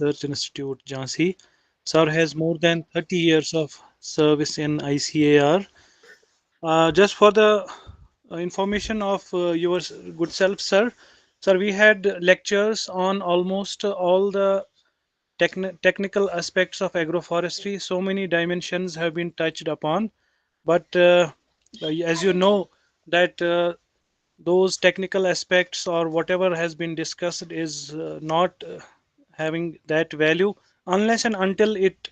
Research Institute, Jhansi. Sir has more than 30 years of service in ICAR. Just for the information of your good self, sir. Sir, we had lectures on almost all the technical aspects of agroforestry. So many dimensions have been touched upon, but as you know, that those technical aspects or whatever has been discussed is not having that value unless and until it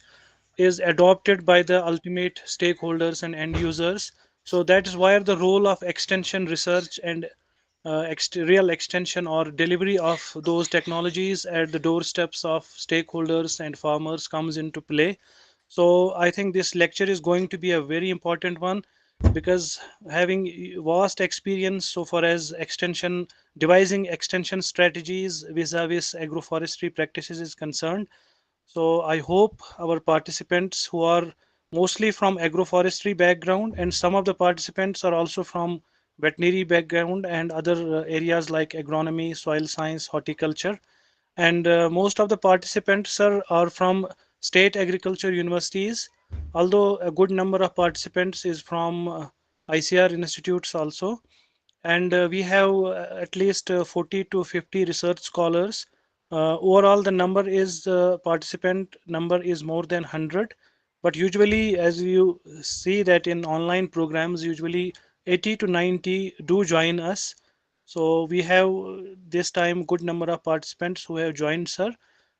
is adopted by the ultimate stakeholders and end users. So that is why the role of extension research and real extension or delivery of those technologies at the doorsteps of stakeholders and farmers comes into play. So I think this lecture is going to be a very important one because having vast experience so far as extension devising extension strategies vis-a-vis agroforestry practices is concerned. So I hope our participants who are mostly from agroforestry background and some of the participants are also from veterinary background and other areas like agronomy, soil science, horticulture. And most of the participants are from state agriculture universities, although a good number of participants is from ICR institutes also. And we have at least 40 to 50 research scholars. Overall, the number is participant number is more than 100. But usually, as you see that in online programs, usually 80 to 90 do join us. So we have this time good number of participants who have joined, sir.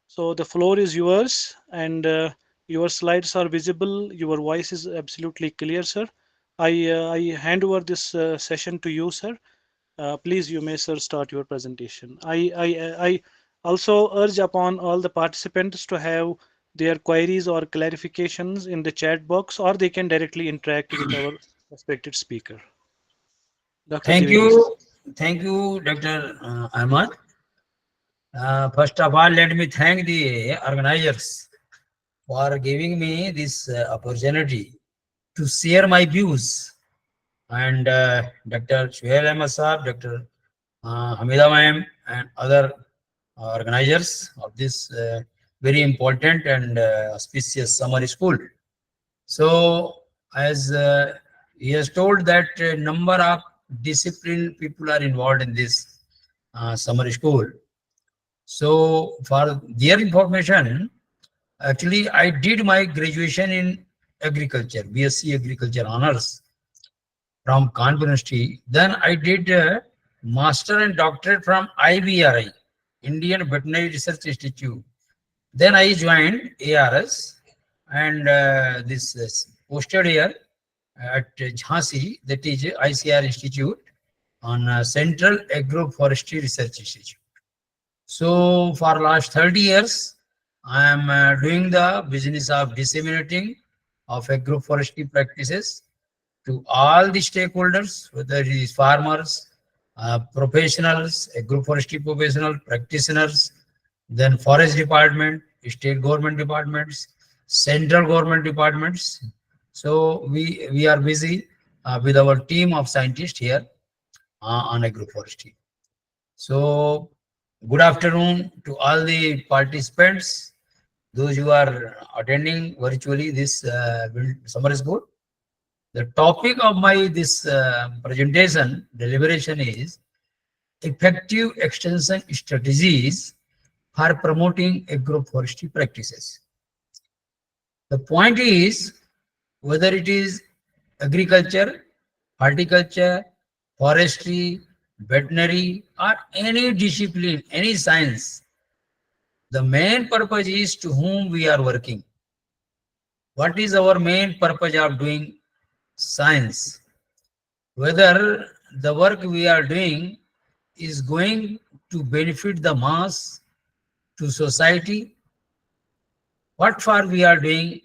So the floor is yours, and your slides are visible. Your voice is absolutely clear, sir. I hand over this session to you, sir. Please, you may, sir, start your presentation. I also urge upon all the participants to have their queries or clarifications in the chat box, or they can directly interact with our respected speaker. Dr. Thank Divedi, sir. you. Thank you, Dr. Ahmad. First of all, let me thank the organizers for giving me this opportunity to share my views. And Dr. Shuhail Ahmad Saab, Dr. Hamida Ma'am, and other organizers of this very important and auspicious summer school. So, as he has told that number of disciplined people are involved in this summer school. So, for their information, actually, I did my graduation in agriculture, BSc Agriculture Honors from Kanpur University. Then I did master and doctorate from IVRI, Indian Veterinary Research Institute. Then I joined ARS and this posted here at Jhansi, that is ICR Institute on Central Agroforestry Research Institute. So for last 30 years, I am doing the business of disseminating of agroforestry practices to all the stakeholders, whether it is farmers, professionals, agroforestry professional, practitioners, then forest department, state government departments, central government departments. So we are busy with our team of scientists here on agroforestry. So good afternoon to all the participants, those who are attending virtually this summer school. The topic of my this presentation deliberation is effective extension strategies for promoting agroforestry practices. The point is whether it is agriculture, horticulture, forestry, veterinary, or any discipline, any science, the main purpose is to whom we are working. What is our main purpose of doing science? Whether the work we are doing is going to benefit the mass, to society, what for we are doing,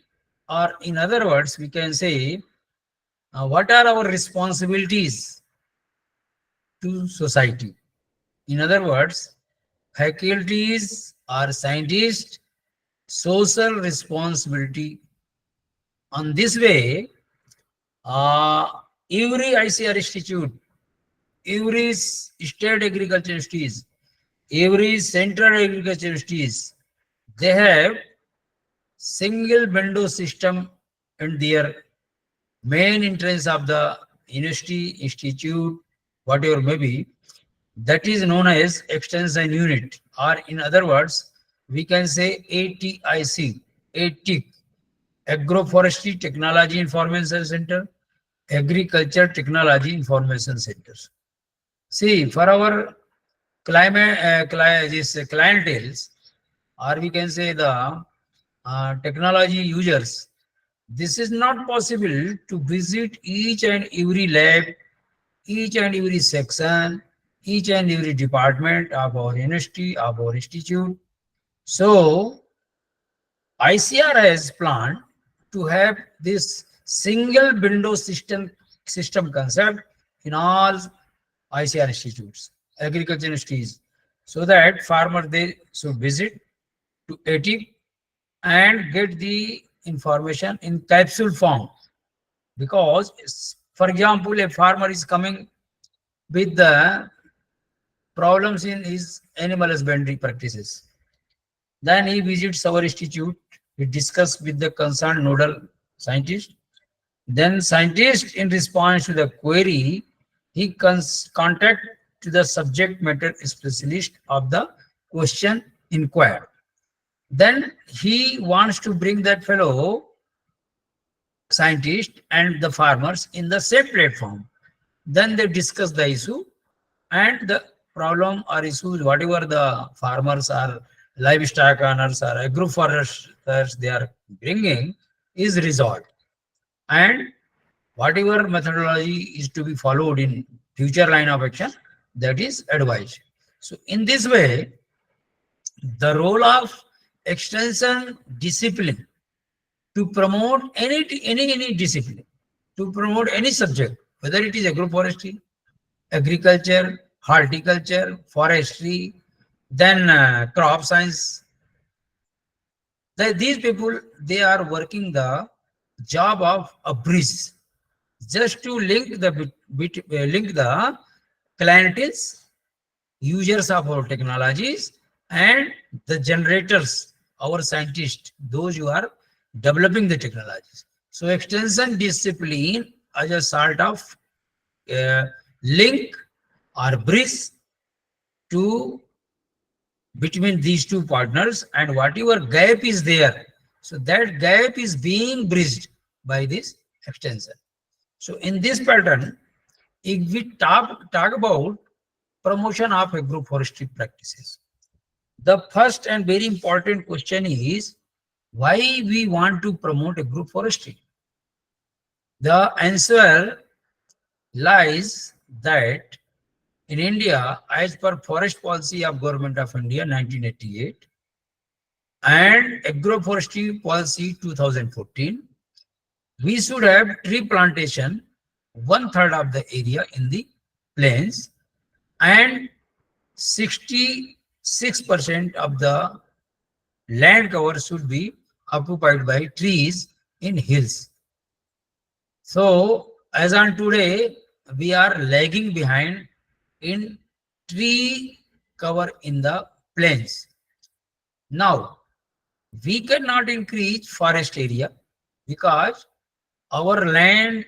or in other words, we can say, what are our responsibilities to society? In other words, faculties or scientists, social responsibility. On this way, uh, every ICR institute, every state agriculture institutes, every central agriculture institutes, They have single window system in their main entrance of the university, institute, whatever may be. That is known as extension unit, or in other words, we can say ATIC, ATIC, Agroforestry Technology Information Center, Agriculture Technology Information Centers. See, for our climate, this clienteles, or we can say the technology users, this is not possible to visit each and every lab, each and every section, each and every department of our university, of our institute. So ICR has planned to have this single window system concept in all ICR institutes, agriculture institutes, so that farmer they should visit to ATIC and get the information in capsule form. Because, for example, a farmer is coming with the problems in his animal husbandry practices. Then he visits our institute, he discusses with the concerned nodal scientist. Then scientist, in response to the query, he contact to the subject matter specialist of the question inquired. Then he wants to bring that fellow scientist and the farmers in the same platform. Then they discuss the issue and the problem or issues, whatever the farmers or livestock owners or agroforesters they are bringing is resolved. And whatever methodology is to be followed in future line of action, that is advised. So in this way, the role of extension discipline to promote any discipline, to promote any subject, whether it is agroforestry, agriculture, horticulture, forestry, then crop science. These people they are working the job of a bridge, just to link the link the clienteles, users of our technologies, and the generators, our scientists, those who are developing the technologies. So extension discipline as a sort of uh, link or bridge to between these two partners, and whatever gap is there, so that gap is being bridged by this extension. So in this pattern, if we talk about promotion of agroforestry practices, the first and very important question is why we want to promote agroforestry. The answer lies that in India, as per Forest Policy of Government of India 1988 and Agroforestry Policy 2014, we should have tree plantation one-third of the area in the plains and 66% of the land cover should be occupied by trees in hills. So, as on today, we are lagging behind in tree cover in the plains. Now, we cannot increase forest area because our land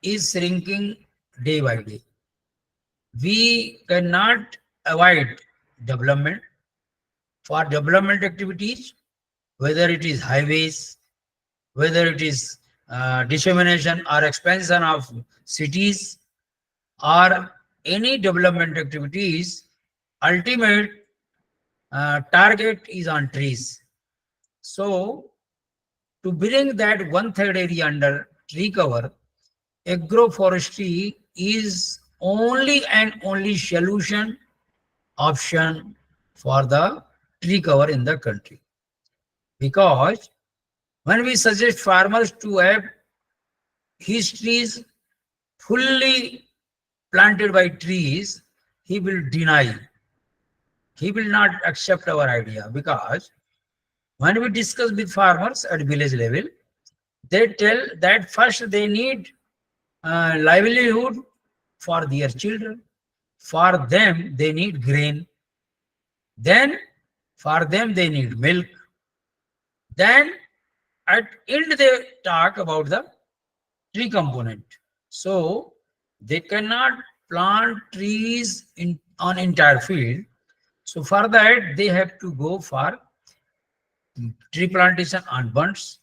is shrinking day by day. We cannot avoid development. For development activities, whether it is highways, whether it is dissemination or expansion of cities, or any development activities, ultimate target is on trees. So to bring that one-third area under tree cover, agroforestry is only and only solution option for the tree cover in the country. Because when we suggest farmers to have his trees fully planted by trees, he will deny. He will not accept our idea, because when we discuss with farmers at village level, they tell that first they need livelihood for their children. For them, they need grain. Then for them, they need milk. Then at end they talk about the tree component. So they cannot plant trees in on entire field. So for that they have to go for tree plantation on bunds,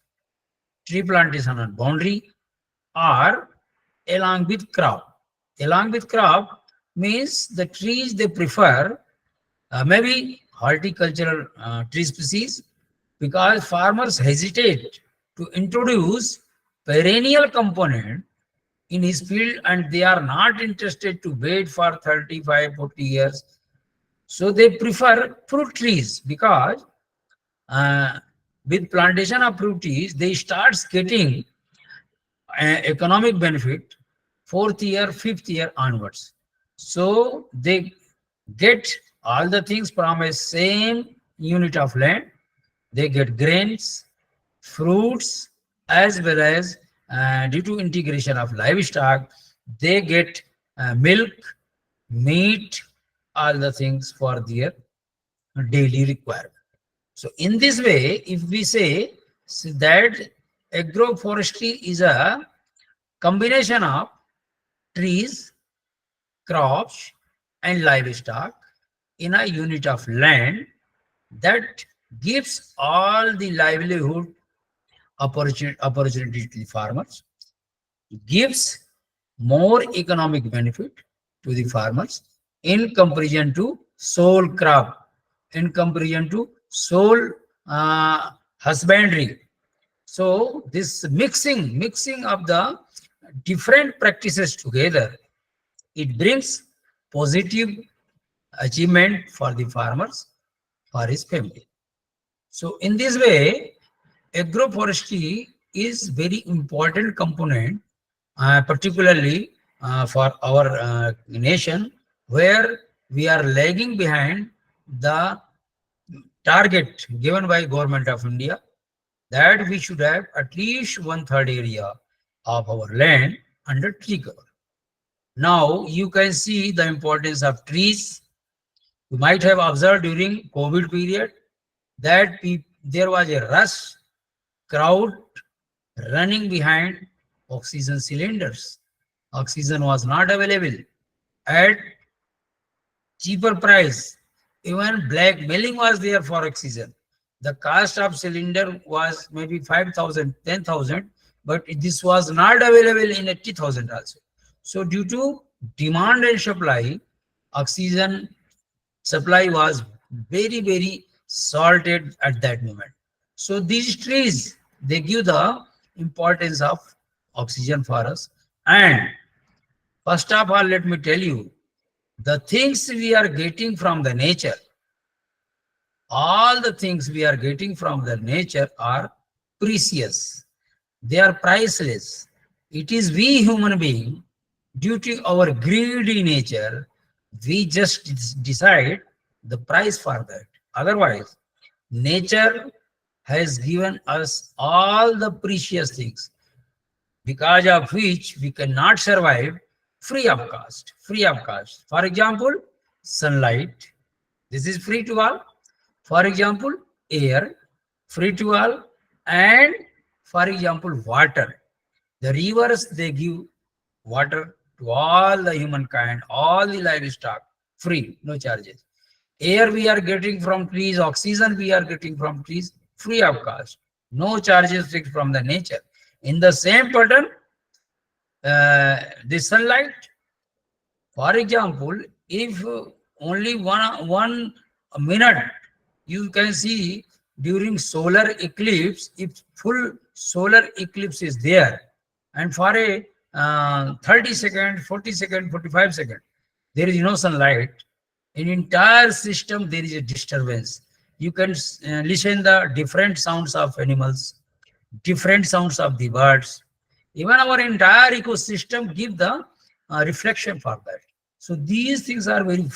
tree plantation on boundary, or along with crop. Along with crop means the trees they prefer maybe horticultural tree species, because farmers hesitate to introduce perennial component in his field and they are not interested to wait for 35, 40 years. So they prefer fruit trees because uh, with plantation of fruit trees, they start getting economic benefit fourth year, fifth year onwards. So they get all the things from a same unit of land. They get grains, fruits, as well as due to integration of livestock, they get milk, meat, all the things for their daily requirement. So in this way, if we say that agroforestry is a combination of trees, crops, and livestock in a unit of land that gives all the livelihood opportunity to the farmers, gives more economic benefit to the farmers in comparison to sole crop, in comparison to sole husbandry. So this mixing of the different practices together, it brings positive achievement for the farmers, for his family. So in this way, agroforestry is very important component, particularly for our nation, where we are lagging behind the target given by Government of India that we should have at least one-third area of our land under tree cover. Now you can see the importance of trees. You might have observed during COVID period that there was a rush crowd running behind oxygen cylinders. Oxygen was not available at cheaper price. Even blackmailing was there for oxygen. The cost of cylinder was maybe 5,000, 10,000, but this was not available in 80,000 also. So due to demand and supply, oxygen supply was very, very salted at that moment. So these trees, they give the importance of oxygen for us. And first of all, let me tell you, the things we are getting from the nature, all the things we are getting from the nature are precious. They are priceless. It is we human being, due to our greedy nature, we just decide the price for that. Otherwise, nature has given us all the precious things because of which we cannot survive free of cost. Free of cost. For example, sunlight. This is free to all. For example, air, free to all. And for example, water. The rivers, they give water to all the humankind, all the livestock, free, no charges. Air we are getting from trees, oxygen we are getting from trees, free of cost. No charges fixed from the nature. In the same pattern, the sunlight, for example, if only one minute you can see during solar eclipse, if full solar eclipse is there, and for a 30 second, 40 second, 45 second, there is no sunlight, in entire system there is a disturbance. You can listen the different sounds of animals, different sounds of the birds. Even our entire ecosystem give the reflection for that. So these things are very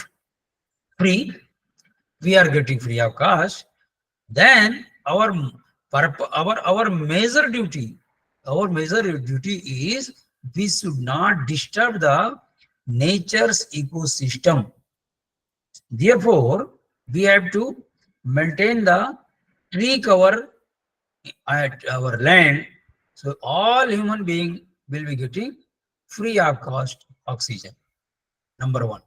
free. We are getting free of cost. Then our major duty is we should not disturb the nature's ecosystem. Therefore, we have to maintain the tree cover at our land. So all human being will be getting free of cost oxygen. Number one.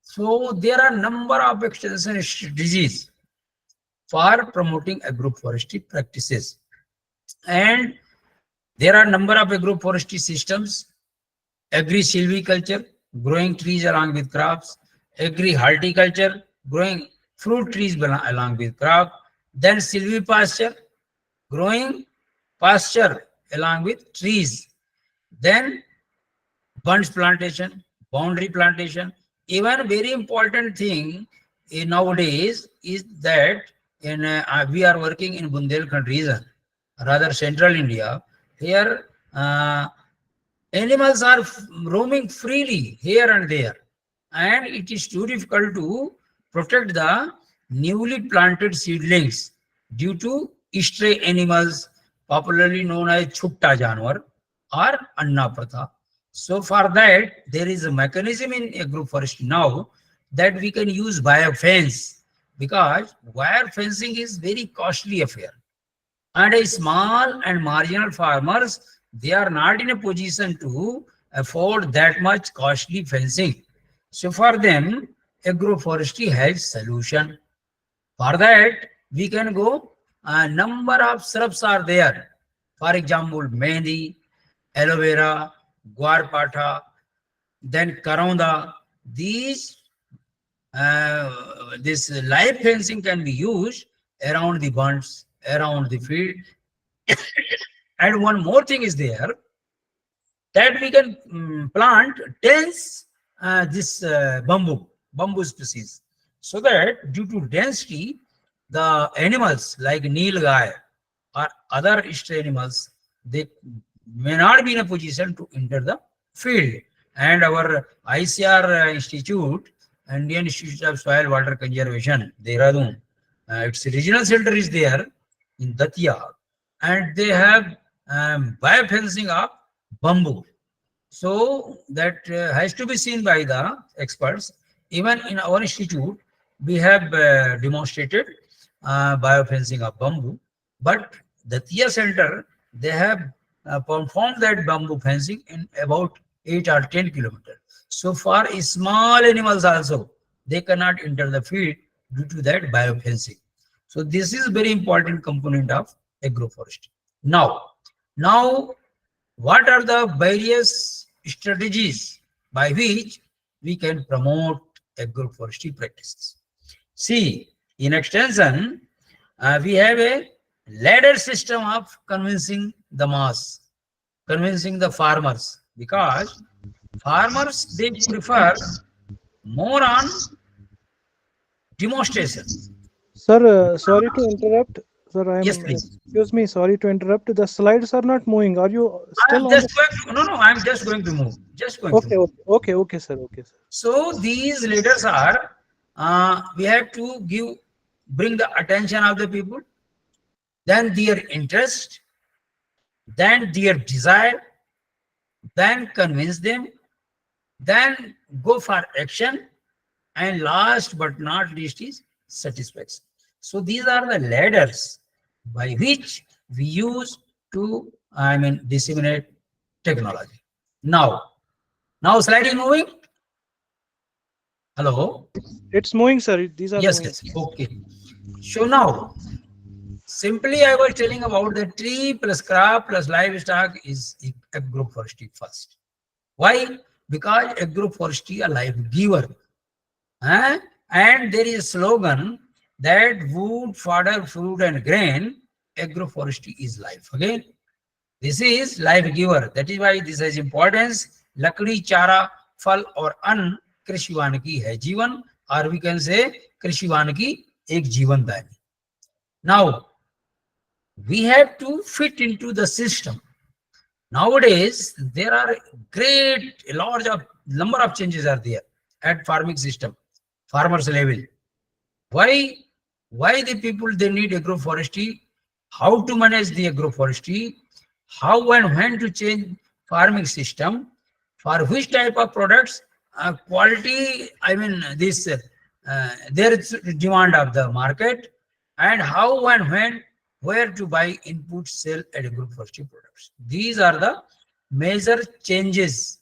So there are number of extension strategies for promoting agroforestry practices, and there are number of agroforestry systems: agri silviculture, growing trees along with crops; agri horticulture, growing fruit trees along with crop; then silvipasture, growing pasture along with trees; then bunch plantation, boundary plantation. Even very important thing nowadays is that we are working in Bundelkhand region, rather central India. Here, animals are roaming freely here and there, and it is too difficult to protect the newly planted seedlings due to stray animals, popularly known as chutta janwar or anna pratha. So for that, there is a mechanism in agroforestry now that we can use wire fence, because wire fencing is very costly affair, and a small and marginal farmers, they are not in a position to afford that much costly fencing. So for them, agroforestry has solution. For that, we can go, a number of shrubs are there. For example, mehndi, aloe vera, guarpata, then karonda. These this live fencing can be used around the bunds, around the field. And one more thing is there, that we can plant dense this bamboo species, so that due to density, the animals like nilgai or other stray animals, they may not be in a position to enter the field. And our ICR Institute, Indian Institute of Soil Water Conservation, Dehradun, its regional center is there in Datia, and they have biofencing of bamboo. So that has to be seen by the experts. Even in our institute, we have demonstrated biofencing of bamboo, but the Tia Center, they have performed that bamboo fencing in about 8 or 10 kilometers. So far, small animals also, they cannot enter the field due to that biofencing. So this is very important component of agroforestry. Now, what are the various strategies by which we can promote agroforestry practices? See, in extension, we have a ladder system of convincing the mass, convincing the farmers, because farmers, they prefer more on demonstration. Sir, sorry to interrupt. Sir, Yes, I'm, please. excuse me, sorry to interrupt. The slides are not moving. Are you I'm still on just the? going to, no, no, I'm just going to move. Just going to Okay, move. okay, okay, okay, sir, okay, sir. So these leaders are, we have to bring the attention of the people, then their interest, then their desire, then convince them, then go for action, and last but not least is satisfaction. So these are the ladders by which we use to, disseminate technology. Now slide is moving. Hello. It's moving, sir. These are Yes, moving. yes. Okay. So now, simply I was telling about the tree plus crop plus livestock is agroforestry first. Why? Because agroforestry a life giver. Eh? And there is a slogan that wood, fodder, fruit and grain, agroforestry is life. Again, this is life giver. That is why this has importance. Lakdi, chara, फल और अन्न कृषि वानिकी है जीवन, or we can say कृषि वानिकी एक जीवन दायिनी. Now we have to fit into the system. Nowadays there are a large number of changes are there at farming system, farmers level. Why? Why the people they need agroforestry? How to manage the agroforestry? How and when to change farming system? For which type of products? Quality. This there is demand of the market, and how and when where to buy input, sell agroforestry products. These are the major changes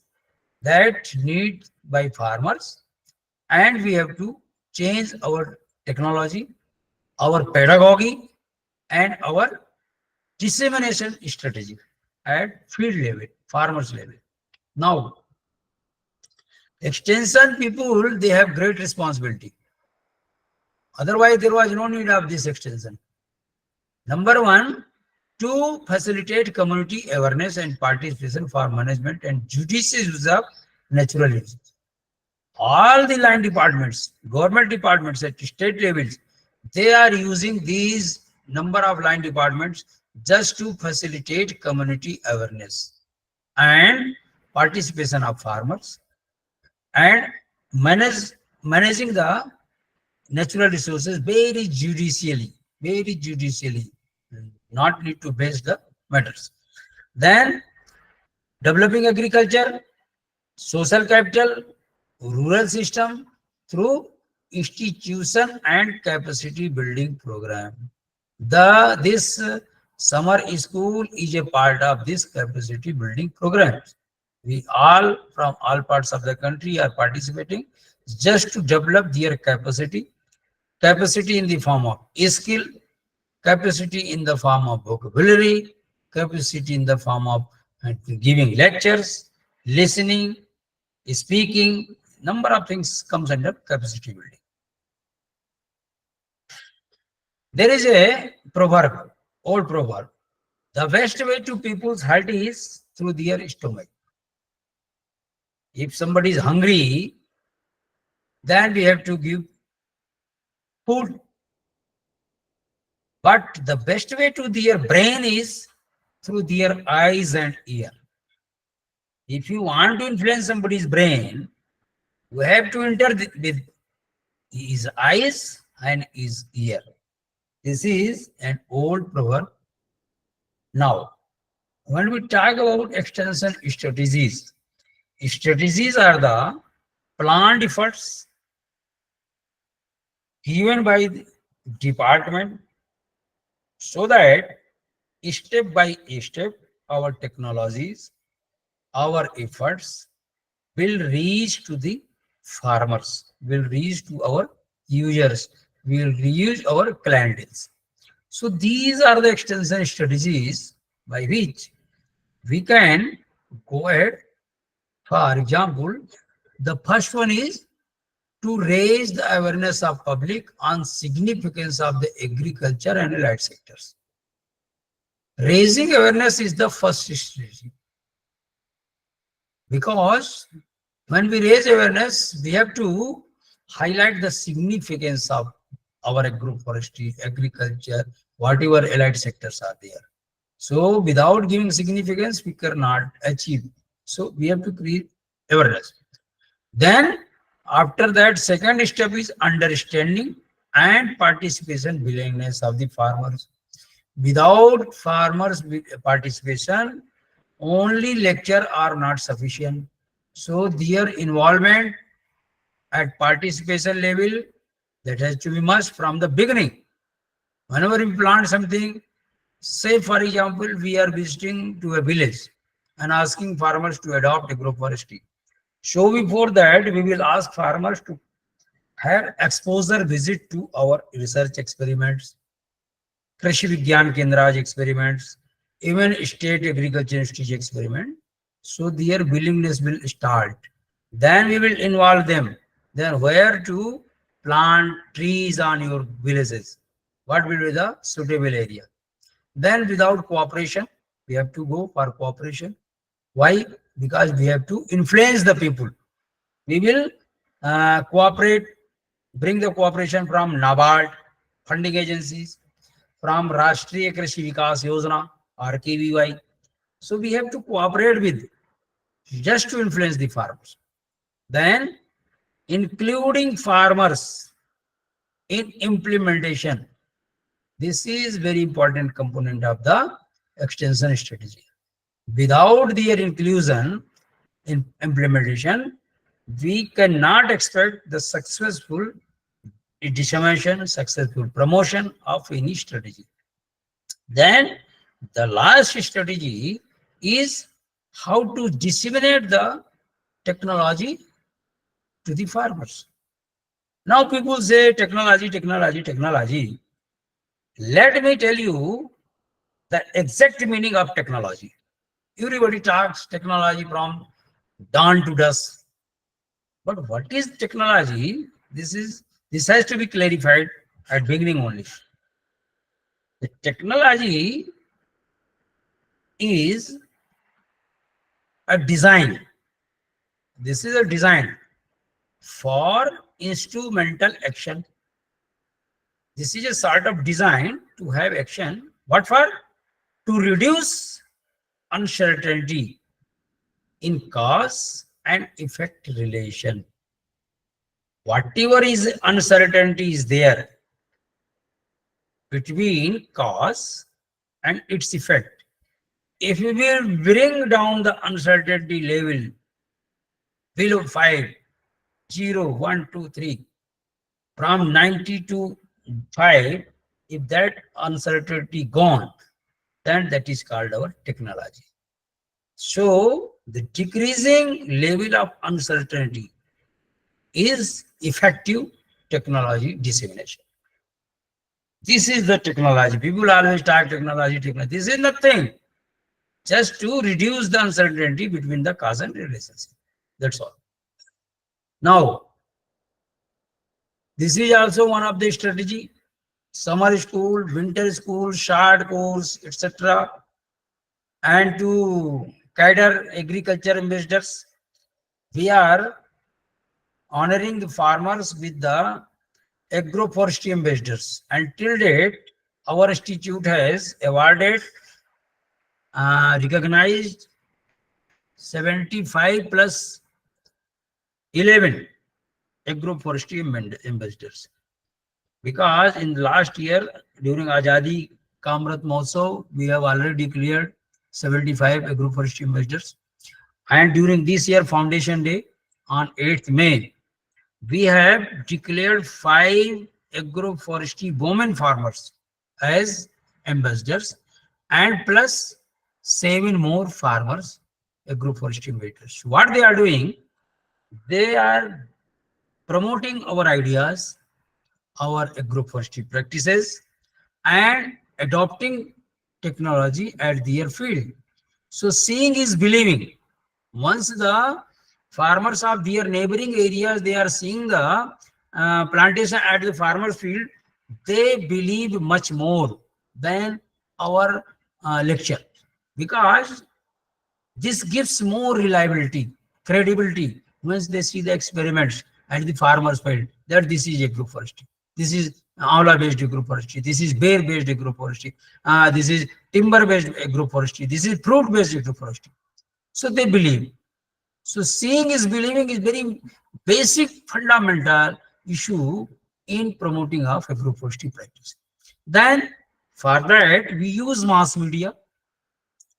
that need by farmers, and we have to change our technology, our pedagogy, and our dissemination strategy at field level, farmers level. Now, extension people, they have great responsibility. Otherwise, there was no need of this extension. Number one, to facilitate community awareness and participation for management and judicious use of natural resources. All the land departments, government departments at state levels, they are using these number of land departments just to facilitate community awareness and participation of farmers and manage managing the natural resources very judicially, not need to base the matters. Then developing agriculture, social capital, rural system through institution and capacity building program. This summer school is a part of this capacity building program. We all from all parts of the country are participating just to develop their capacity in the form of skill, capacity in the form of vocabulary, capacity in the form of giving lectures, listening, speaking. Number of things comes under capacity building. There is a proverb, old proverb. The best way to people's heart is through their stomach. If somebody is hungry, then we have to give food. But the best way to their brain is through their eyes and ear. If you want to influence somebody's brain, you have to enter with his eyes and his ear. This is an old proverb. Now, when we talk about extension strategies are the planned efforts given by the department so that step by step our technologies, our efforts will reach to the farmers, will reach to our users, will reach our clientele. So these are the extension strategies by which we can go ahead. For example, the first one is to raise the awareness of public on significance of the agriculture and allied sectors. Raising awareness is the first strategy, because when we raise awareness, we have to highlight the significance of our agroforestry, agriculture, whatever allied sectors are there. So without giving significance, we cannot achieve. So we have to create awareness. Then after that, second step is understanding and participation willingness of the farmers. Without farmers participation, only lecture are not sufficient. So their involvement at participation level, that has to be must from the beginning. Whenever we plant something, say for example, we are visiting to a village and asking farmers to adopt agroforestry. So before that, we will ask farmers to have exposure visit to our research experiments, Krishi Vigyan Kendra's experiments, even state agriculture institute experiment. So their willingness will start. Then we will involve them. Then where to plant trees on your villages? What will be the suitable area? Then without cooperation, we have to go for cooperation. Why? Because we have to influence the people. We will cooperate, bring the cooperation from NABARD, funding agencies, from Rashtriya Krishi Vikas Yojana, RKVY. So we have to cooperate with just to influence the farmers. Then including farmers in implementation. This is very important component of the extension strategy. Without their inclusion in implementation, we cannot expect the successful dissemination, successful promotion of any strategy. Then the last strategy is how to disseminate the technology to the farmers. Now people say technology, technology, technology. Let me tell you the exact meaning of technology. Everybody talks technology from dawn to dusk. But what is technology? This has to be clarified at beginning only. The technology is a design. This is a design for instrumental action. This is a sort of design to have action. What for? To reduce uncertainty in cause and effect relation. Whatever is uncertainty is there between cause and its effect. If we will bring down the uncertainty level below 5, 0, 1, 2, 3, from 90 to 5, if that uncertainty gone, then that is called our technology. So the decreasing level of uncertainty is effective technology dissemination. This is the technology. People always talk technology, technology. This is nothing. Just to reduce the uncertainty between the cause and relationship. That's all. Now, this is also one of the strategy. Summer school, winter school, short course, etc. And to cater agriculture ambassadors, we are honoring the farmers with the agroforestry ambassadors. And till date, our institute has awarded, recognized 75 plus 11 agroforestry ambassadors. Because in the last year, during Azadi Kamrat Mahotsav, we have already declared 75 agroforestry ambassadors. And during this year, Foundation Day, on 8th May, we have declared 5 agroforestry women farmers as ambassadors, and plus 7 more farmers, agroforestry ambassadors. What they are doing, they are promoting our ideas, our agroforestry practices, and adopting technology at their field. So seeing is believing. Once the farmers of their neighboring areas, they are seeing the plantation at the farmer's field, they believe much more than our lecture, because this gives more reliability, credibility once they see the experiments at the farmer's field that this is agroforestry. This is Aula based agroforestry. This is bear based agroforestry. This is timber based agroforestry. This is fruit based agroforestry. So they believe. So seeing is believing is very basic fundamental issue in promoting of agroforestry practice. Then for that we use mass media.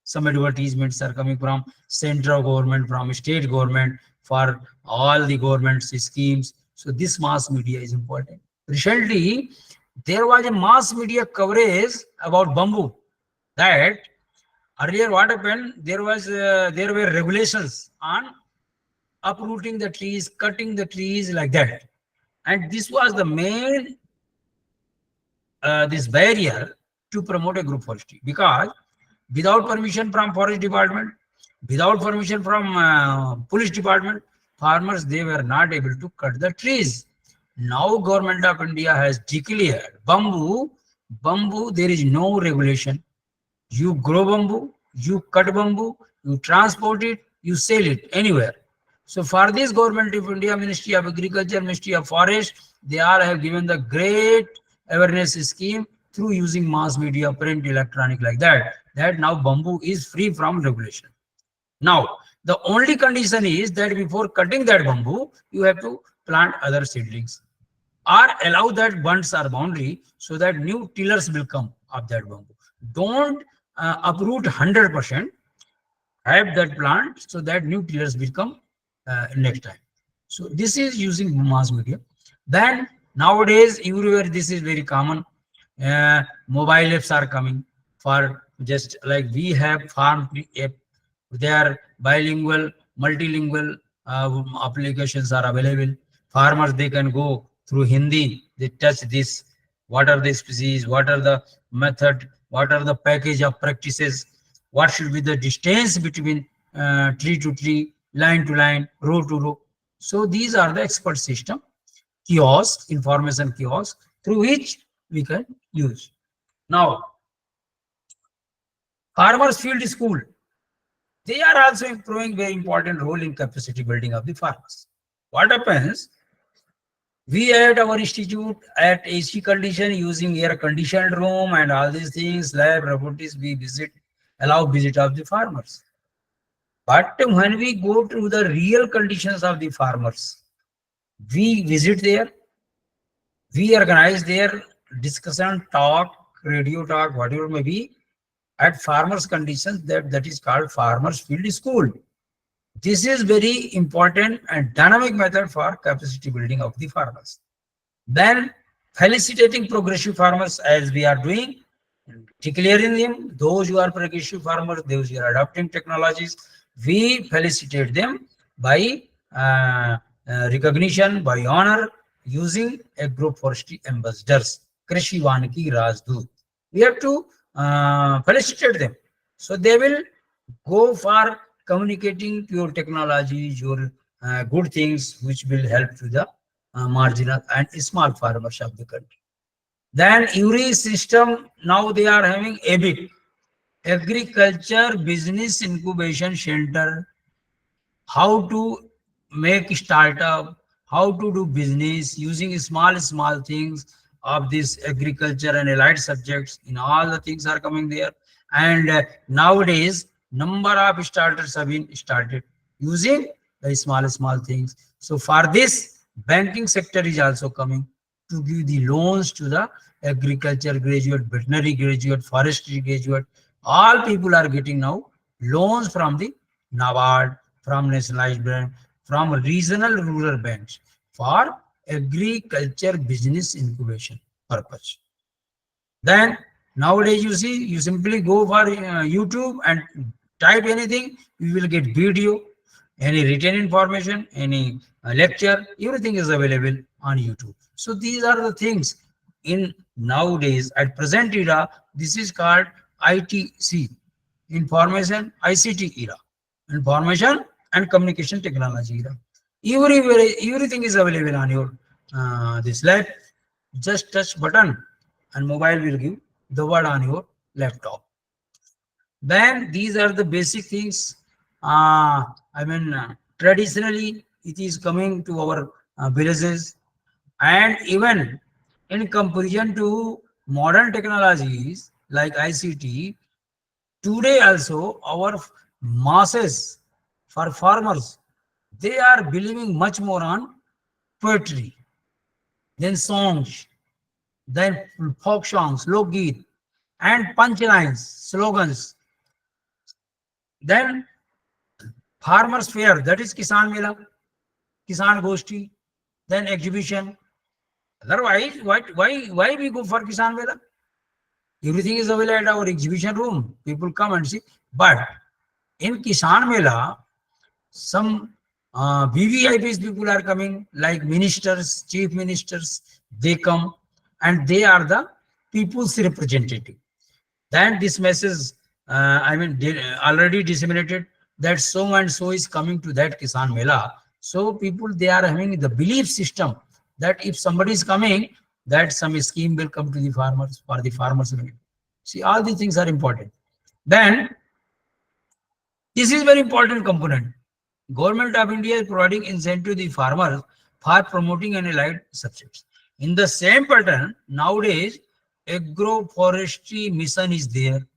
Some advertisements are coming from central government, from state government, for all the government's schemes. So this mass media is important. Recently, there was a mass media coverage about bamboo. That earlier what happened, there were regulations on uprooting the trees, cutting the trees like that. And this was the main this barrier to promote agroforestry, because without permission from forest department, without permission from police department, farmers, they were not able to cut the trees. Now government of India has declared bamboo, there is no regulation. You grow bamboo, you cut bamboo, you transport it, you sell it anywhere. So for this government of India, Ministry of Agriculture, Ministry of Forest, they all have given the great awareness scheme through using mass media, print, electronic, like that, that now bamboo is free from regulation. Now, the only condition is that before cutting that bamboo, you have to plant other seedlings or allow that bunds or boundary so that new tillers will come of that bamboo. Don't uproot 100%, have that plant so that new tillers will come next time. So this is using mass media. Then nowadays everywhere this is very common. Mobile apps are coming. for just like we have farm app. They are bilingual, multilingual applications are available. Farmers, they can go through Hindi, they touch this, what are the species, what are the method, what are the package of practices, what should be the distance between tree to tree, line to line, row to row. So these are the expert system, kiosk, information kiosk, through which we can use. Now, farmers field school, they are also improving very important role in capacity building of the farmers. What happens? We at our institute at AC condition using air conditioned room and all these things, lab, robotics, we visit, allow visit of the farmers. But when we go to the real conditions of the farmers, we visit there, we organize their discussion, talk, radio talk, whatever may be, at farmers conditions, that is called farmers field school. This is very important and dynamic method for capacity building of the farmers. Then felicitating progressive farmers as we are doing, declaring them, those who are progressive farmers, those who are adopting technologies, we felicitate them by uh, recognition, by honor, using agroforestry ambassadors, Krishi Vanki Rajdut. We have to felicitate them. So they will go for communicating your technologies, your good things, which will help to the marginal and small farmers of the country. Then URI system, now they are having ABIC, Agriculture Business Incubation Center, how to make startup, how to do business using small things of this agriculture and allied subjects. In all the things are coming there, and nowadays number of starters have been started using the small things. So for this, banking sector is also coming to give the loans to the agriculture graduate, veterinary graduate, forestry graduate. All people are getting now loans from the NABARD, from nationalized bank, from regional rural banks for agriculture business incubation purpose. Then nowadays you see, you simply go for YouTube and type anything, you will get video, any written information, any lecture, everything is available on YouTube. So these are the things in nowadays at present era. This is called ITC, information ICT era, information and communication technology era. Everything is available on your this lab. Just touch button and mobile will give the word on your laptop. Then these are the basic things. Traditionally it is coming to our villages, and even in comparison to modern technologies like ICT, today also our masses for farmers, they are believing much more on poetry, then songs, then folk songs, lokgeet, and punchlines, slogans. Then farmers fair, that is Kisan Mela, Kisan Goshti, then exhibition. Otherwise, why we go for Kisan Mela? Everything is available at our exhibition room. People come and see. But in Kisan Mela, some VVIPs people are coming, like ministers, chief ministers, they come and they are the people's representative. Then this message, already disseminated that so and so is coming to that Kisan Mela. So people, they are having the belief system that if somebody is coming, that some scheme will come to the farmers for the farmers. See, all these things are important. Then this is very important component. Government of India is providing incentive to the farmers for promoting and allied subjects. In the same pattern, nowadays, agroforestry mission is there.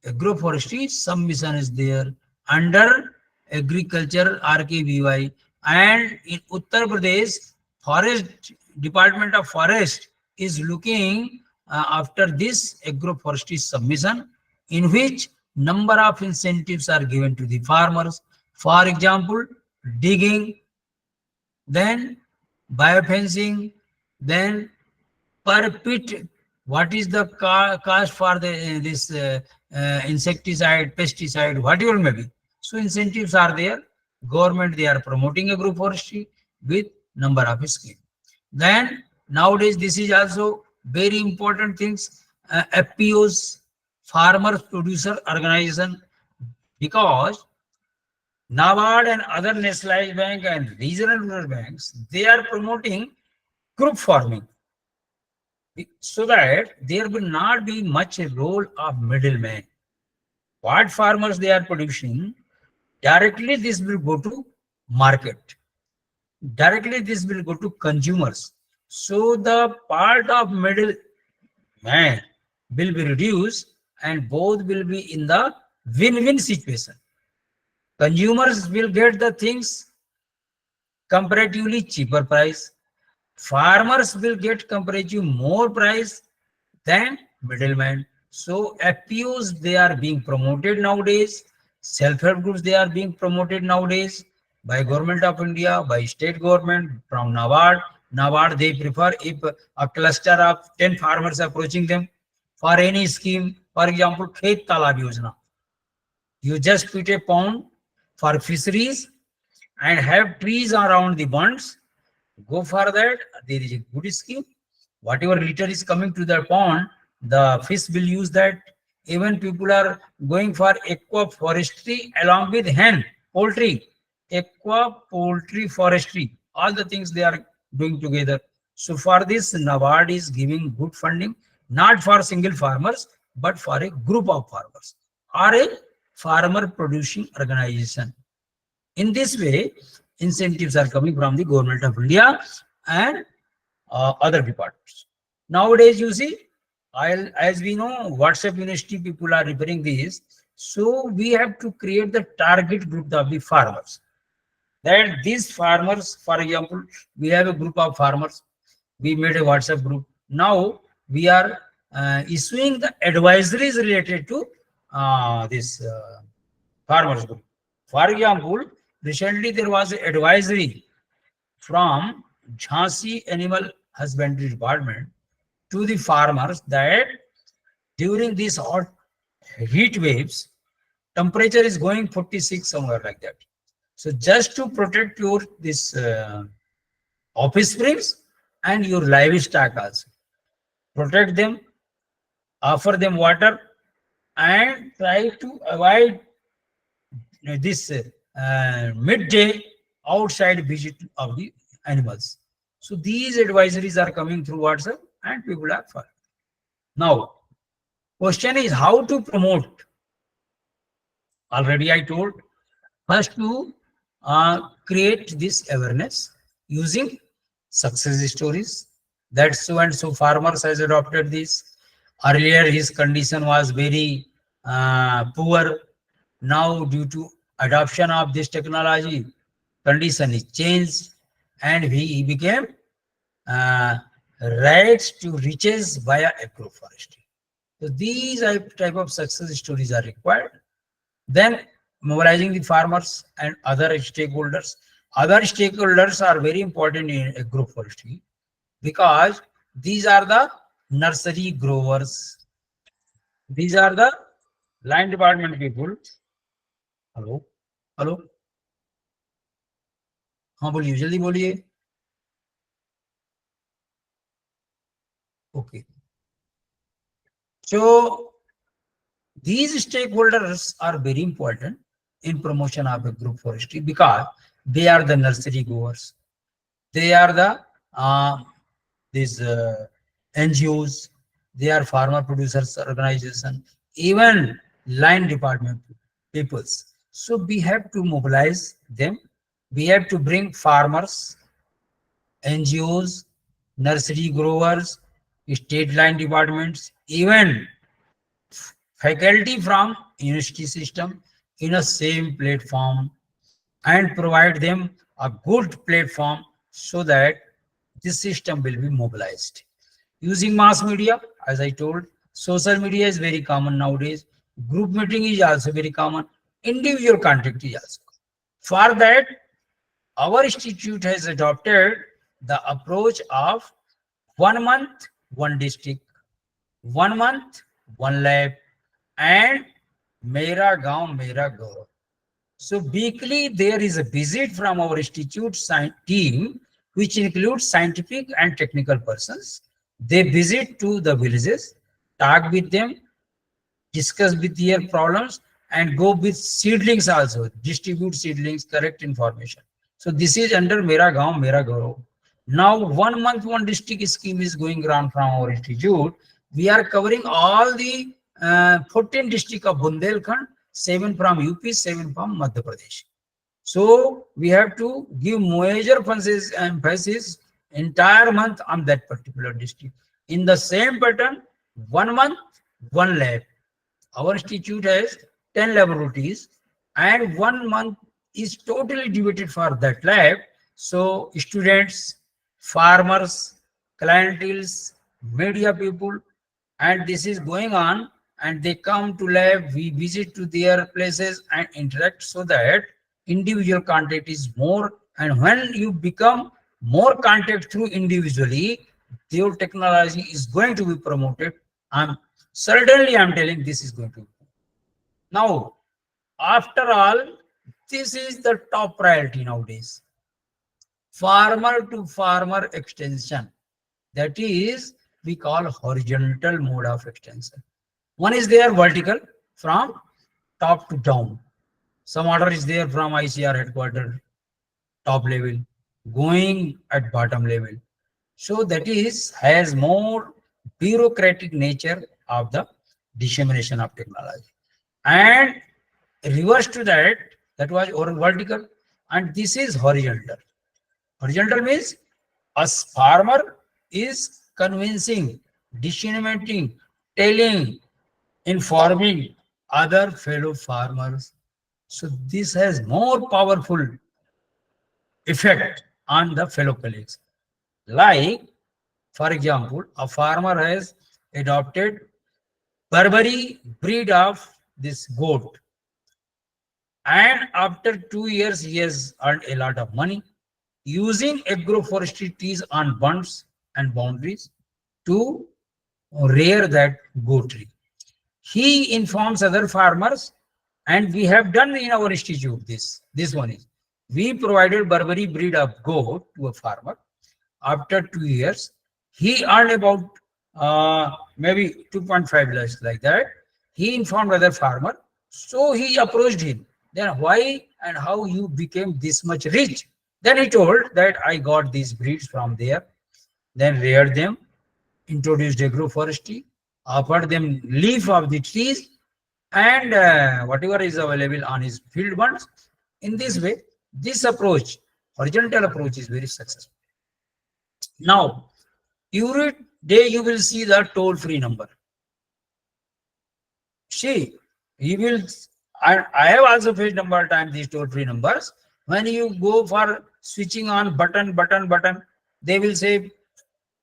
Agroforestry submission is there under agriculture RKVY, and in Uttar Pradesh forest department of forest is looking after this agroforestry submission, in which number of incentives are given to the farmers. For example, digging, then biofencing, then per pit What is the cost for the this insecticide, pesticide, whatever may be. So incentives are there. Government they are promoting agroforestry with number of schemes. Then nowadays this is also very important things. FPOs, farmers producer organization, because NABARD and other nationalized bank and regional rural banks they are promoting group farming so that there will not be much a role of middleman. What farmers they are producing, directly this will go to market. Directly this will go to consumers. So the part of middle man will be reduced and both will be in the win-win situation. Consumers will get the things comparatively cheaper price. Farmers will get comparative more price than middlemen. So FPOs they are being promoted nowadays. Self-help groups they are being promoted nowadays by government of India, by state government, from NABARD. NABARD they prefer if a cluster of 10 farmers approaching them for any scheme, for example, Khet Talab Yojana. You just put a pond for fisheries and have trees around the ponds. Go for that. There is a good scheme. Whatever litter is coming to the pond, the fish will use that. Even people are going for aqua forestry along with hen, poultry, aqua poultry forestry. All the things they are doing together. So for this, NABARD is giving good funding, not for single farmers, but for a group of farmers or a farmer producing organization. In this way, incentives are coming from the government of India and other departments. Nowadays, you see, as we know, WhatsApp University people are repairing this. So we have to create the target group of the farmers. That these farmers, for example, we have a group of farmers. We made a WhatsApp group. Now we are issuing the advisories related to this farmers group. For example, recently there was an advisory from Jhansi Animal Husbandry Department to the farmers that during these hot heat waves, temperature is going 46 somewhere like that. So just to protect your this office springs and your livestock also, protect them, offer them water, and try to avoid this midday outside visit of the animals. So these advisories are coming through WhatsApp and people are following. Now, question is how to promote. Already I told, first to create this awareness using success stories. That so and so farmers has adopted this. Earlier his condition was very poor. Now due to adoption of this technology, condition is changed and he became uh, rights to riches via agroforestry. So these type of success stories are required. Then mobilizing the farmers and other stakeholders. Other stakeholders are very important in agroforestry because these are the nursery growers. These are the line department people. Hello hello हाँ बोलिए जल्दी बोलिए okay so these stakeholders are very important in promotion of a group forestry because they are the nursery goers, they are the these NGOs, they are farmer producers organization, even line department peoples. So we have to mobilize them. We have to bring farmers, NGOs, nursery growers, state line departments, even faculty from university system in a same platform and provide them a good platform so that this system will be mobilized. Using mass media, as I told, social media is very common nowadays. Group meeting is also very common. Individual contact is also. For that, our institute has adopted the approach of 1 month, one district. 1 month, one lab, and Mera Gaon, Mera Gaurav. So weekly there is a visit from our institute team, which includes scientific and technical persons. They visit to the villages, talk with them, discuss with their problems, and go with seedlings also, distribute seedlings, correct information. So this is under Mera Gaon, Mera Gaurav. Now 1 month, one district scheme is going around from our institute. We are covering all the 14 districts of Bundelkhand, 7 from UP, 7 from Madhya Pradesh. So we have to give major emphasis entire month on that particular district. In the same pattern, 1 month, one lab. Our institute has 10 laboratories, and 1 month is totally devoted for that lab. So students, farmers, clienteles, media people, and this is going on, and they come to lab, we visit to their places and interact, so that individual contact is more. And when you become more contact through individually, your technology is going to be promoted. I'm certainly, I'm telling, this is going to. Now, after all, this is the top priority nowadays. Farmer to farmer extension. That is, we call horizontal mode of extension. One is there vertical, from top to down. Some order is there from ICR headquarters, top level, going at bottom level. So that is has more bureaucratic nature of the dissemination of technology. And reverse to that, that was vertical, and this is horizontal. Horizontal means a farmer is convincing, disseminating, telling, informing other fellow farmers. So this has more powerful effect on the fellow colleagues. Like, for example, a farmer has adopted Burberry breed of this goat, and after 2 years he has earned a lot of money using agroforestry trees on bunds and boundaries to rear that goat tree. He informs other farmers, and we have done in our institute this one is, we provided Burberry breed of goat to a farmer. After 2 years he earned about maybe 2.5 lakhs, like that. He informed other farmer, so he approached him, then why and how you became this much rich? Then he told that I got these breeds from there, then reared them, introduced agroforestry, offered them leaf of the trees, and whatever is available on his field bunds. In this way, this approach, horizontal approach, is very successful. Now, every day you will see the toll-free number. See, you will. I have also faced number of times these toll-free numbers. When you go for switching on button, they will say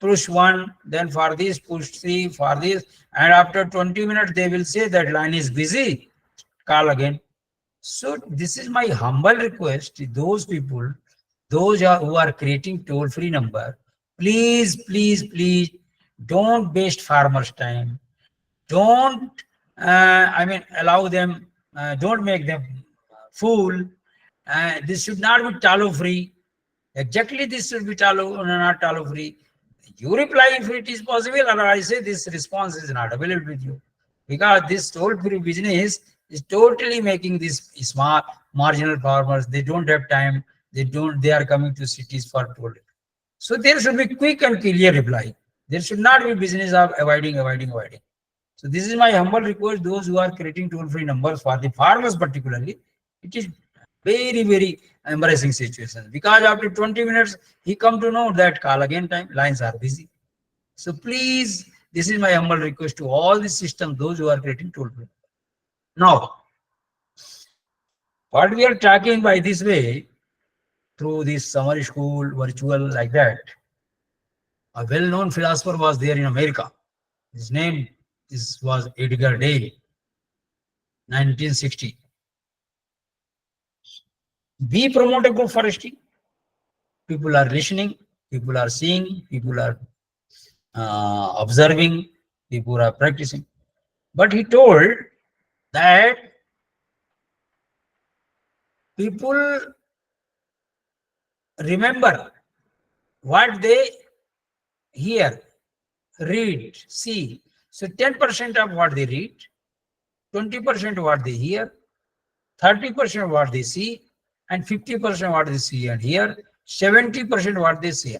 push one, then for this push three, for this, and after 20 minutes they will say that line is busy, call again. So this is my humble request to those people, who are creating toll-free number. Please, don't waste farmers' time. Don't, allow them. Don't make them fool. This should not be tallow free. Exactly, this should be tallow, not tallow free. You reply if it is possible, or I say this response is not available with you, because this toll-free business is totally making these small marginal farmers. They don't have time. They don't. They are coming to cities for toll. So there should be quick and clear reply. There should not be business of avoiding. So this is my humble request. Those who are creating toll-free numbers for the farmers particularly, it is very embarrassing situation, because after 20 minutes he come to know that call again time, lines are busy. So please, this is my humble request to all the system, those who are creating toll-free. Now, what we are talking by this way, through this summer school, virtual, like that, a well-known philosopher was there in America. His name was Edgar Day, 1960. We promote agroforestry. People are listening, people are seeing, people are observing. people are practicing. But he told that people remember what they hear, read, see. So 10% of what they read, 20% what they hear, 30% what they see, and 50% what they see and hear, 70% what they say,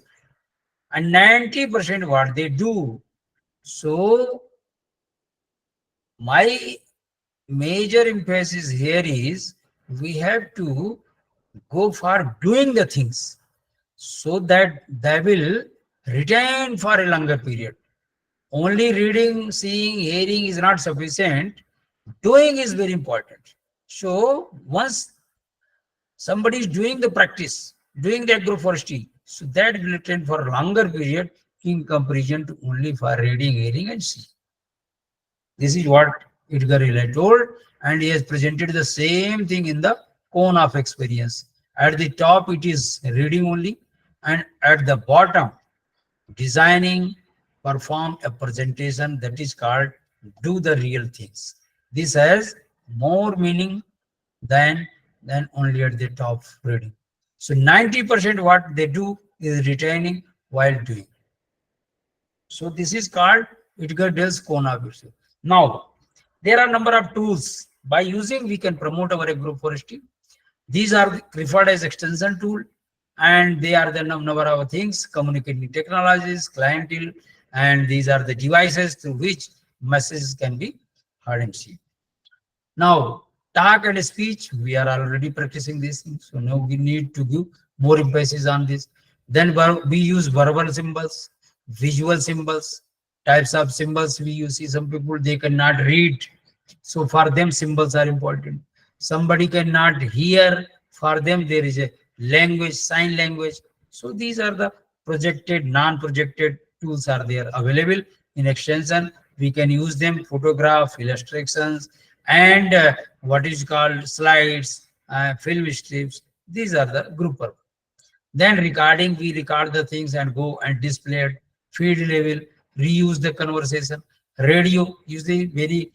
and 90% what they do. So my major emphasis here is we have to go for doing the things so that they will retain for a longer period. Only reading, seeing, hearing is not sufficient. Doing is very important. So once somebody is doing the practice, doing the agroforestry, so that will retain for a longer period in comparison to only for reading, hearing, and seeing. This is what Edgar Hillel told, and he has presented the same thing in the cone of experience. At the top, it is reading only, and at the bottom, designing, perform a presentation that is called do the real things. This has more meaning than only at the top reading. So 90% what they do is retaining while doing. So this is called Edgar Dale's cone of experience. Now, there are number of tools by using we can promote our agroforestry. These are referred as extension tool, and they are the number of things, communicating technologies, clientele, and these are the devices through which messages can be heard and seen. Now, talk and speech, we are already practicing these things, so now we need to give more emphasis on this. Then we use verbal symbols, visual symbols, types of symbols we use. See, some people they cannot read, so for them symbols are important. Somebody cannot hear, for them there is a language, sign language. So these are the projected, non-projected tools are there available in extension. We can use them, photograph, illustrations, and what is called slides, film strips. These are the group purpose. Then recording, we record the things and go and display it. Field level, reuse the conversation. Radio is the very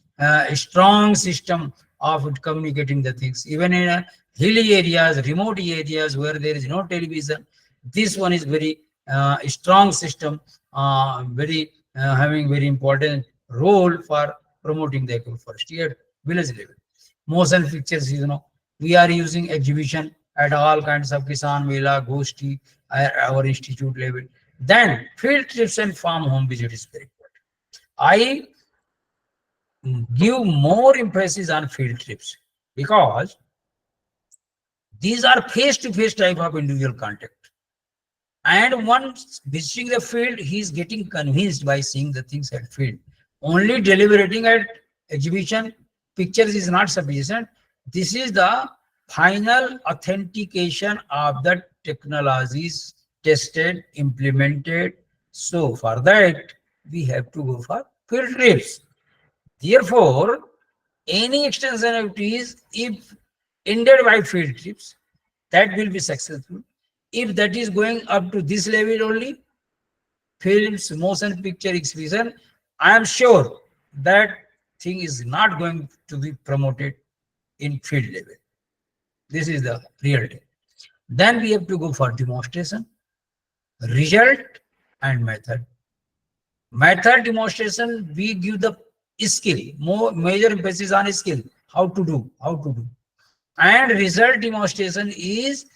strong system of communicating the things. Even in hilly areas, remote areas where there is no television, this one is very strong system, very having very important role for promoting the agroforestry at village level. Motion pictures, we are using exhibition at all kinds of Kisan Mela, Goshti, our institute level. Then field trips and farm home visit is very important. I give more emphasis on field trips because these are face-to-face type of individual contact. And once visiting the field, he is getting convinced by seeing the things at field. Only deliberating at exhibition pictures is not sufficient. This is the final authentication of the technologies tested, implemented. So for that, we have to go for field trips. Therefore, any extension activities, if ended by field trips, that will be successful. If that is going up to this level only, films, motion picture exhibition, I am sure that thing is not going to be promoted in field level. This is the real thing. Then we have to go for demonstration, result, and method. Method demonstration, we give the skill, more major emphasis on skill, how to do. And result demonstration is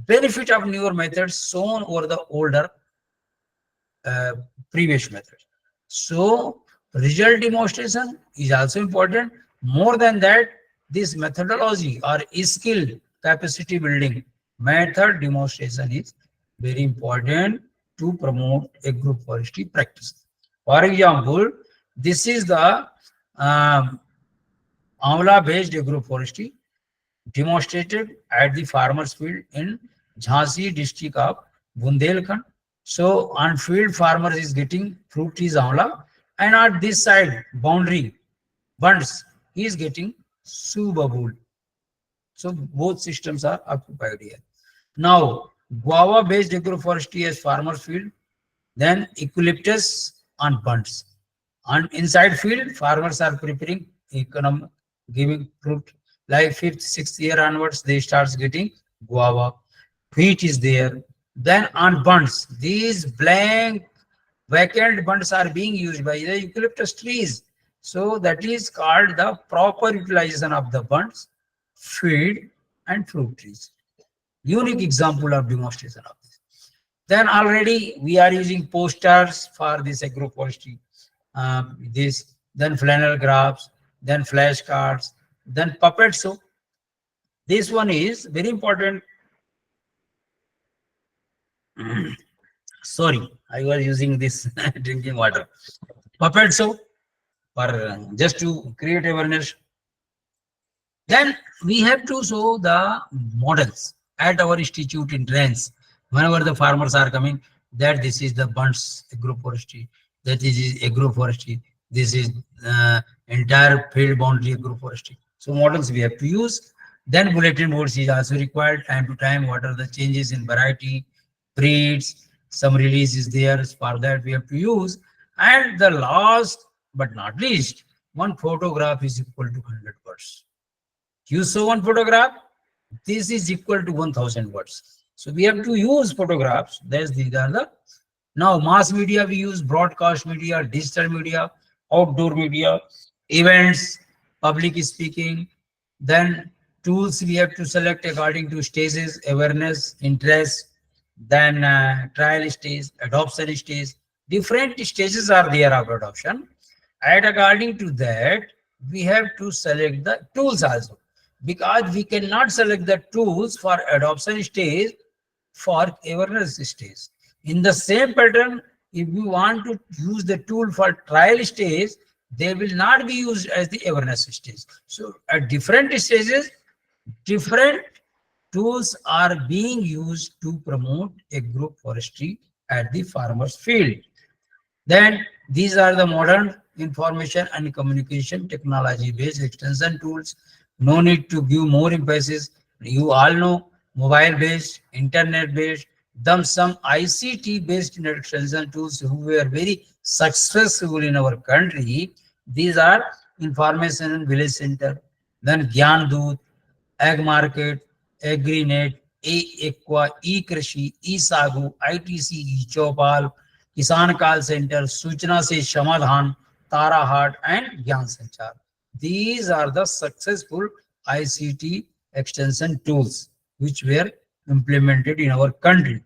benefit of newer methods shown over the older previous methods. So result demonstration is also important. More than that, this methodology or skill capacity building method demonstration is very important to promote agroforestry practice. For example, this is the Amla based agroforestry demonstrated at the farmers field in Jhansi district of Bundelkhand. So on field farmers is getting fruit trees Amla, and at this side boundary bunds he is getting Subabul. So both systems are occupied here. Now guava based agroforestry as farmers field, then eucalyptus on bunds. On inside field, farmers are preparing economic giving fruit. Like fifth, sixth year onwards, they starts getting guava. Wheat is there. Then on bunds, these blank vacant bunds are being used by the eucalyptus trees. So that is called the proper utilization of the bunds, feed, and fruit trees. Unique example of demonstration of this. Then already we are using posters for this agroforestry. This, then flannel graphs, then flashcards, then puppet show. This one is very important. Sorry, I was using this drinking water. Puppet show for just to create awareness. Then we have to show the models at our institute in trains. Whenever the farmers are coming, that this is the bunds agroforestry, that is agroforestry, this is entire field boundary agroforestry. So models we have to use. Then bulletin boards is also required time to time. What are the changes in variety, breeds, some release is there. For that we have to use. And the last but not least, one photograph is equal to 100 words. You saw one photograph, this is equal to 1000 words. So we have to use photographs. These are the now mass media. We use broadcast media, digital media, outdoor media, events, public speaking. Then tools we have to select according to stages: awareness, interest, then trial stage, adoption stage. Different stages are there of adoption, and according to that we have to select the tools also, because we cannot select the tools for adoption stage for awareness stage. In the same pattern, if we want to use the tool for trial stage, they will not be used as the awareness stage. So at different stages, different tools are being used to promote agroforestry at the farmer's field. Then these are the modern information and communication technology based extension tools. No need to give more emphasis. You all know mobile based, internet based, them some ICT based extension tools who were very successful in our country. These are information and village center, then Gyan Doot, Ag Market, AgriNet, Equa, E-Krishi, E-Sagu, ITC, E-Chopal, Kisan Call Center, Suchna Se Shamadhan, Tara Haat, and Gyan Sanchar. These are the successful ICT extension tools which were implemented in our country.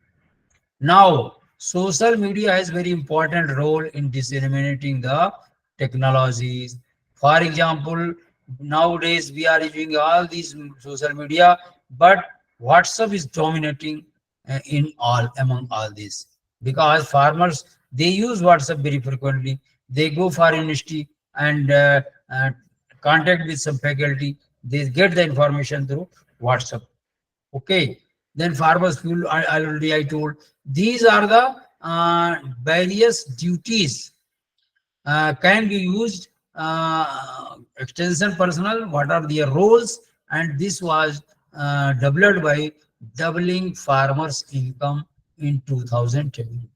Now, social media has very important role in disseminating the technologies. For example, nowadays we are using all these social media, but WhatsApp is dominating in all among all these, because farmers they use WhatsApp very frequently. They go for university and contact with some faculty. They get the information through WhatsApp. Okay, then farmers fuel. I told these are the various duties can be used. Extension personnel, what are their roles? And this was developed by doubling farmers' income in 2020.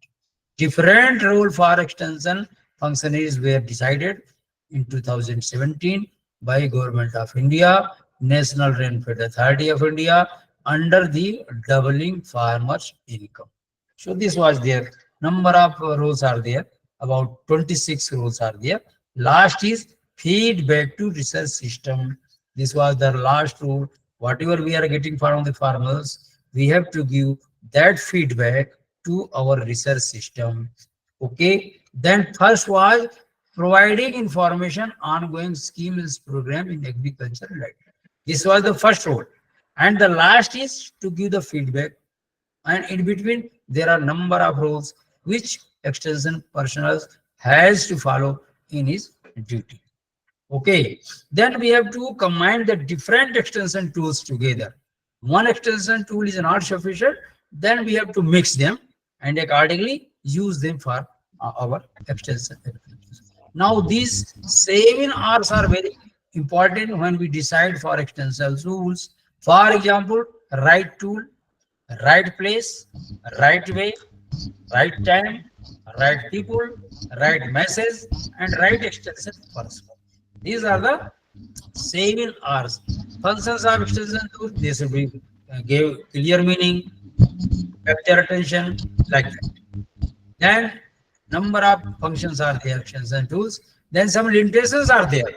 Different role for extension functionaries were decided in 2017 by Government of India, National Rainfed Authority of India, under the doubling farmers' income. So this was there. Number of roles are there. About 26 roles are there. Last is feedback to research system. This was the last rule. Whatever we are getting from the farmers, we have to give that feedback to our research system. Okay. Then first was providing information ongoing schemes program in agriculture. Right. This was the first role. And the last is to give the feedback, and in between there are number of roles which extension personnel has to follow in his duty. Okay, then we have to combine the different extension tools together. One extension tool is not sufficient, then we have to mix them and accordingly use them for our extension. Now these 7 R's are very important when we decide for extension tools. For example, right tool, right place, right way, right time, right people, right message, and right extension first. These are the 7 R's. Functions of extension tools, they should be give clear meaning, capture attention, like that. Then number of functions are there, extension tools. Then some limitations are there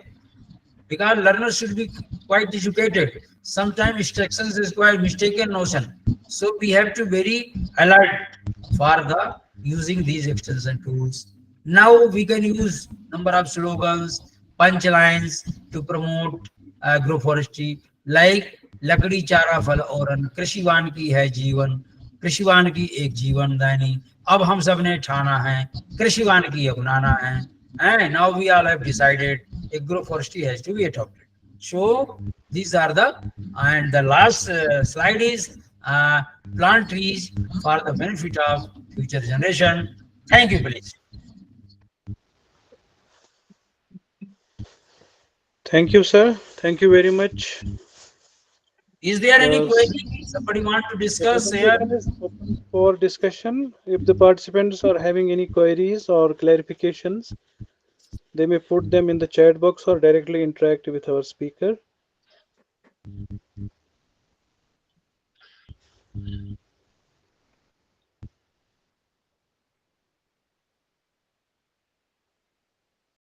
because learners should be quite educated. Sometimes instructions is quite mistaken notion. So we have to very alert for the using these extension tools. Now we can use number of slogans, punchlines to promote agroforestry like लकड़ी चारा फल औरन कृषिवान की है जीवन कृषिवान की एक जीवन दानी अब हम सब ने ठाना है कृषिवान की अपनाना है and now we all have decided agroforestry has to be adopted. So these are the and the last slide is plant trees for the benefit of future generation. Thank you, please. Thank you, sir. Thank you very much. Is there any The, query somebody want to the discuss here? presentation is open for discussion. If the participants are having any queries or clarifications, they may put them in the chat box or directly interact with our speaker.